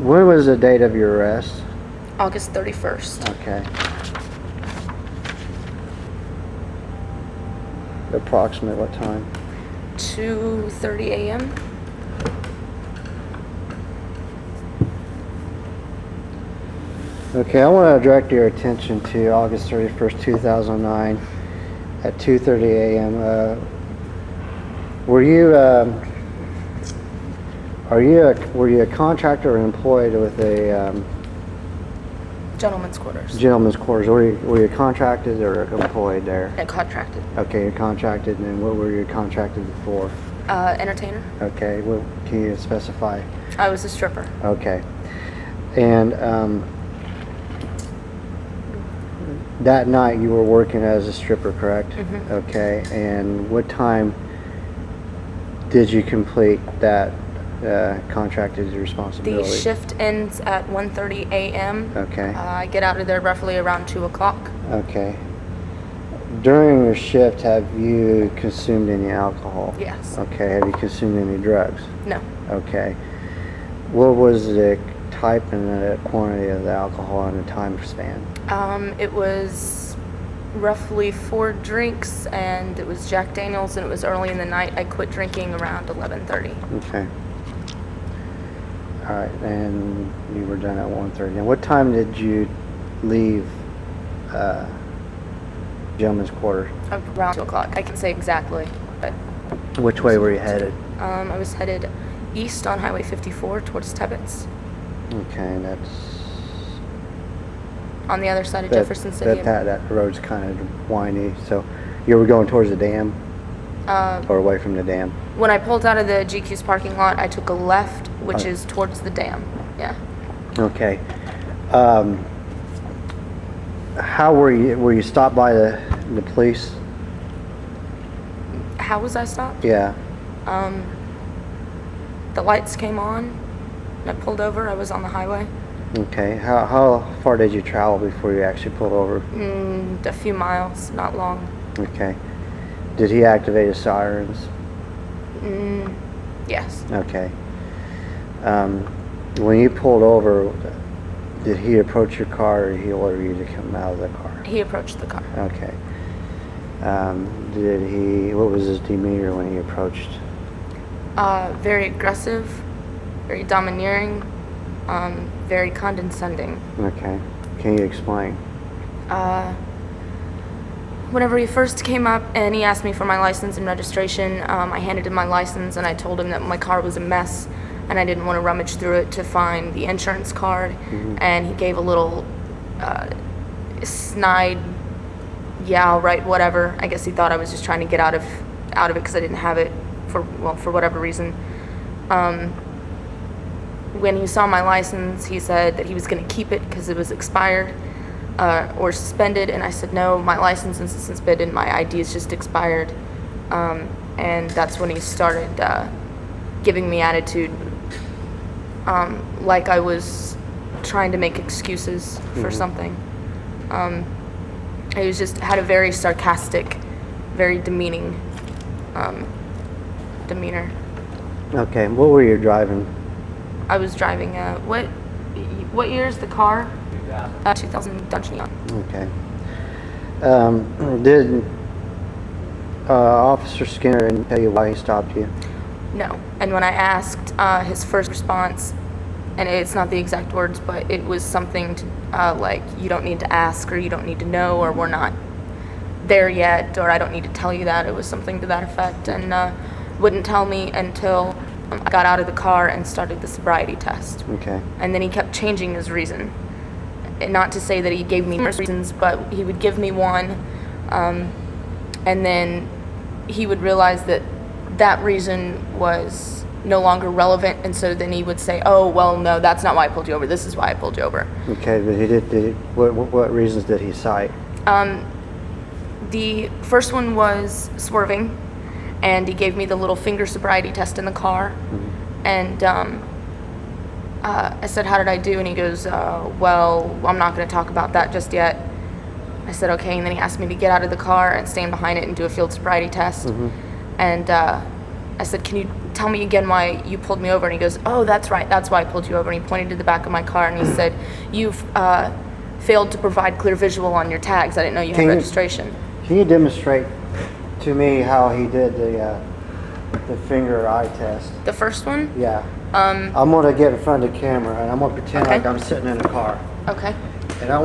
When was the date of your arrest? August 31st. Okay. Approximate what time? 2:30 a.m. Okay, I want to direct your attention to August 31st, 2009 at 2:30 a.m. Were you a contractor or employed with a Gentlemen's quarters. gentleman's quarters? Were you contracted or employed there? And contracted. Okay, you're contracted, and what were you contracted for? Entertainer. Okay, well, can you specify? I was a stripper. Okay, and that night you were working as a stripper, correct? Mm-hmm. Okay, and what time did you complete that contracted responsibility? The shift ends at 1:30 a.m. Okay. I get out of there roughly around 2 o'clock. Okay. During your shift, have you consumed any alcohol? Yes. Okay. Have you consumed any drugs? No. Okay. What was the type and the quantity of the alcohol in the time span? It was roughly 4 drinks, and it was Jack Daniels, and it was early in the night. I quit drinking around 11:30. Okay. All right, and you were done at 1:30. And what time did you leave gentleman's quarters? Around 2 o'clock. I can say exactly, but Which way were you headed? I was headed east on Highway 54 towards Tebbets, Okay, that's on the other side of Jefferson City. That road's kind of windy. So you were going towards the dam or away from the dam? When I pulled out of the GQ's parking lot, I took a left, which Oh. is towards the dam. Yeah. Okay. How were you stopped by the police? How was I stopped? Yeah. The lights came on, and I pulled over. I was on the highway. Okay. How far did you travel before you actually pulled over? A few miles, not long. Okay. Did he activate his sirens? Yes. Okay. When you pulled over, did he approach your car or did he order you to come out of the car? He approached the car. Okay. What was his demeanor when he approached? Very aggressive, very domineering, very condescending. Okay. Can you explain? Whenever he first came up and he asked me for my license and registration, I handed him my license and I told him that my car was a mess and I didn't want to rummage through it to find the insurance card. Mm-hmm. And he gave a little snide, yeah, all right, whatever. I guess he thought I was just trying to get out of it because I didn't have it for whatever reason. When he saw my license, he said that he was going to keep it because it was expired. Or suspended, and I said no, my license is suspended, my ID is just expired, and that's when he started giving me attitude, like I was trying to make excuses for something. He was just had a very sarcastic, very demeaning demeanor. Okay. What were you driving? I was driving what year is the car? 2000 Dodge Neon. Okay. Did Officer Skinner tell you why he stopped you? No. And when I asked, his first response, and it's not the exact words, but it was something to, like, you don't need to ask, or you don't need to know, or we're not there yet, or I don't need to tell you that. It was something to that effect, and wouldn't tell me until I got out of the car and started the sobriety test. Okay. And then he kept changing his reason. And not to say that he gave me numerous reasons, but he would give me one, and then he would realize that that reason was no longer relevant, and so then he would say, oh, well, no, that's not why I pulled you over, this is why I pulled you over. Okay, but what reasons did he cite? The first one was swerving, and he gave me the little finger sobriety test in the car, and I said, how did I do? And he goes, well, I'm not going to talk about that just yet. I said, okay. And then he asked me to get out of the car and stand behind it and do a field sobriety test. And I said, can you tell me again why you pulled me over. And he goes, oh, that's right. That's why I pulled you over. And he pointed to the back of my car and he said, you've failed to provide clear visual on your tags. I didn't know you had registration. Can you demonstrate to me how he did the finger eye test? The first one? Yeah. I'm going to get in front of the camera and I'm going to pretend Okay. like I'm sitting in a car. Okay. And I want